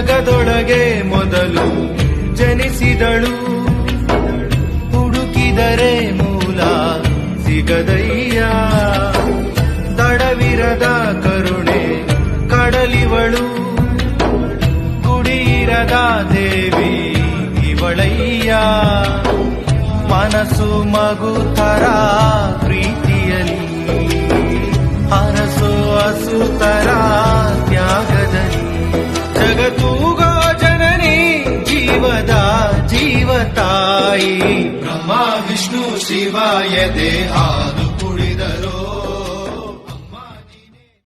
ಜಗದೊಳಗೆ ಮೊದಲು ಜನಿಸಿದಳು, ಹುಡುಕಿದರೆ ಮೂಲ ಸಿಗದಯ್ಯ. ತಡವಿರದ ಕರುಣೆ ಕಡಲಿವಳು, ಗುಡಿಯಿರದ ದೇವಿ ಇವಳಯ್ಯ. ಮನಸ್ಸು ಮಗುತರ ಪ್ರೀತಿಯಲಿ, ಹರಸೋ ಹಸುತರ ತ್ಯಾಗದಲ್ಲಿ. ಜಗತ್ತೂಗೋ ಜನನಿ ಜೀವದ ಜೀವತಾಯಿ, ಬ್ರಹ್ಮ ವಿಷ್ಣು ಶಿವಾಯ ದೇಹಾದು